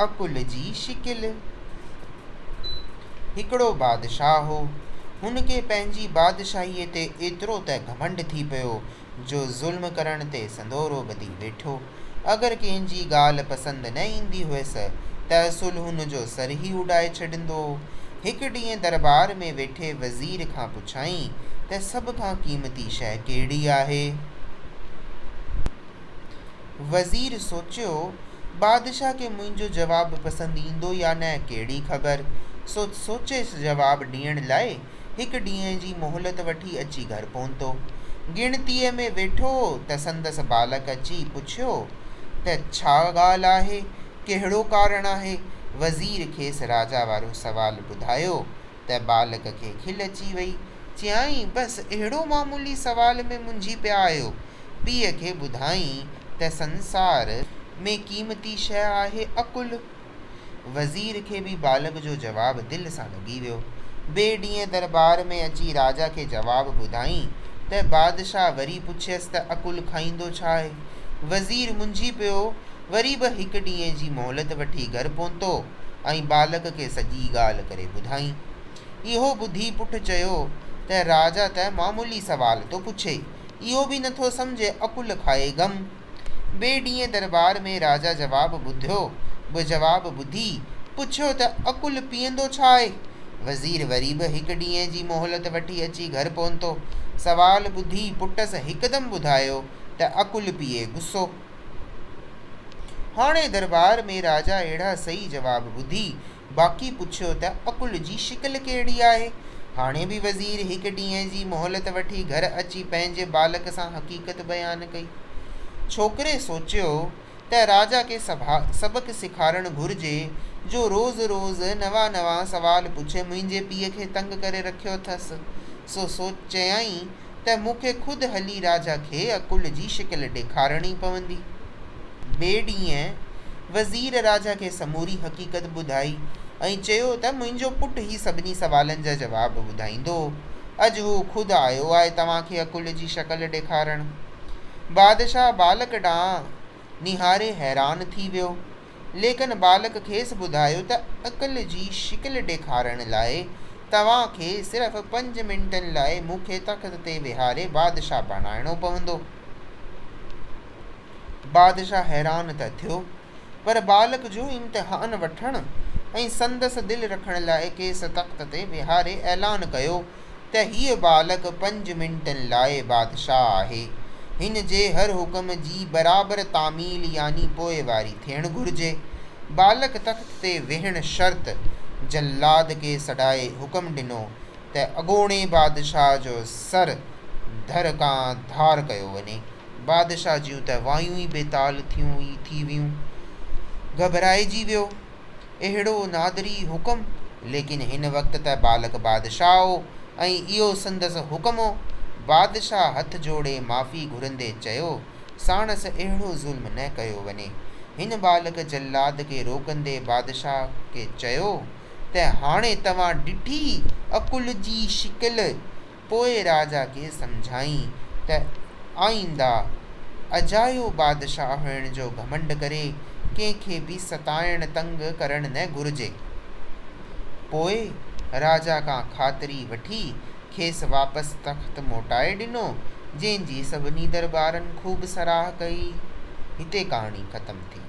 अकुल जी शिकिल। हिकिड़ो बादशाह हो, हुनखे पंहिंजी बादशाहीअ ते एतिरो त घमंड थी पियो जो ज़ुल्म करण ते संदोरो ॿधी वेठो। अगरि कंहिंजी ॻाल्हि पसंदि न ईंदी हुयसि त असुलु हुनजो सर ई उॾाए छॾींदो। हिकु ॾींहुं दरबार में वेठे वज़ीर खां पुछाईं त सभ खां क़ीमती शइ कहिड़ी आहे। वज़ीर सोचियो, बादशाह खे मुंहिंजो जवाबु पसंदि ईंदो या न कहिड़ी ख़बर। सोचे जवाबु ॾियण लाइ हिकु ॾींहं जी मोहलत वठी अची घर पहुतो। गिणतीअ में वेठो त संदसि बालक अची पुछियो त छा ॻाल्हि आहे, कहिड़ो कारण आहे। वज़ीर खेसि राजा वारो सवालु ॿुधायो त बालक खे खिल अची वई। चयाईं, बसि अहिड़ो मामूली सवाल में मुंझी पिया आहियो। पीउ खे ॿुधाईं त संसार में क़ीमती शइ आहे अकुल। वज़ीर खे बि बालक जो जवाबु दिलि सां लॻी वियो। ॿिए ॾींहुं दरबार में अची राजा खे जवाबु ॿुधाईं त बादशाह वरी पुछियसि त अकुल खाईंदो छा आहे। वज़ीर मुंझी पियो, वरी बि हिकु ॾींहं जी मोहलत वठी घर पहुतो ऐं बालक खे सॼी ॻाल्हि करे ॿुधाईं। इहो ॿुधी पुटु चयो त राजा त मामूली सवाल थो पुछे, इहो बि नथो सम्झे अकुल खाए ग़म। ॿिए ॾींहुं दरबार में राजा जवाबु ॿुधी पुछियो त अकुल पीअंदो छा आहे। वज़ीर वरी बि हिकु ॾींहं जी मोहलत वठी अची घर पहुतो। सवालु ॿुधी पुटसि हिकदमि ॿुधायो त अकुल पीए गुस्सो। हाणे दरबार में राजा अहिड़ा सही जवाबु ॿुधी बाक़ी पुछियो त अकुल जी शिकिल कहिड़ी आहे। हाणे बि वज़ीर हिकु ॾींहं जी मोहलत वठी घर अची पंहिंजे बालक सां हक़ीक़त बयानु कई। छोकिरे सोचियो त राजा खे सबक़ु सेखारणु घुरिजे जो रोज़ रोज़ नवां नवां सवाल पुछे मुंहिंजे पीउ खे तंग करे रखियो अथसि। चयाईं त मूंखे ख़ुदि हली राजा खे अकुल जी शिकिल ॾेखारणी पवंदी। ॿिए ॾींहुं वज़ीर राजा खे समूरी हक़ीक़त ॿुधाई ऐं चयो त मुंहिंजो पुटु ई सभिनी सवालनि जा जवाब ॿुधाईंदो। अॼु हू ख़ुदि आयो आहे तव्हांखे अकुल जी शिकिल ॾेखारणु। बादशाह बालक ॾांहुं निहारे हैरान थी वियो, लेकिन बालक खेसि ॿुधायो त अकुल जी शिकिल ॾेखारण लाइ तव्हांखे सिर्फ़ु 5 मिंटनि लाइ मूंखे तख़्त ते विहारे बादशाह बणाइणो पवंदो। बादशाह हैरान त थियो, पर बालक जो इम्तिहान वठण ऐं संदसि दिलि रखण लाइ खेसि तख़्त ते विहारे ऐलान कयो त हीअ बालक 5 मिंटनि लाइ बादशाह आहे। हिन जे हर हुकम जी बराबरि तामील यानी पोइवारी थियणु घुरिजे। बालक तख़्त ते वेहण शर्त जल्लाद खे सॾाए हुकम ॾिनो त अॻोणे बादशाह जो सर धर खां धार कयो वञे। बादशाह जूं त वायूं ई बेताल थी वियूं, घबराइजी वियो। अहिड़ो नादरी हुकम, लेकिन हिन वक़्त त बालक बादशाह हो ऐं इहो संदसि हुकम हो। बादशाह हथ जोड़े माफ़ी घुरंदे चयो, साणसि अहिड़ो ज़ुल्म न कयो वञे। हिन बालक जल्लाद खे रोकंदे बादशाह खे चयो त हाणे तव्हां ॾिठी अकुल जी शिकिल। पोइ राजा खे सम्झाईं त आईंदा अजायो बादशाह हुअण जो घमंड करे कंहिंखे बि सताइण तंग करणु न घुरिजे। पोइ राजा खां ख़ातिरी वठी खेसि वापसि तख़्त मोटाए ॾिनो, जंहिंजी सभिनी दरबारनि ख़ूब सराह कई। हिते कहाणी ख़तमु थी।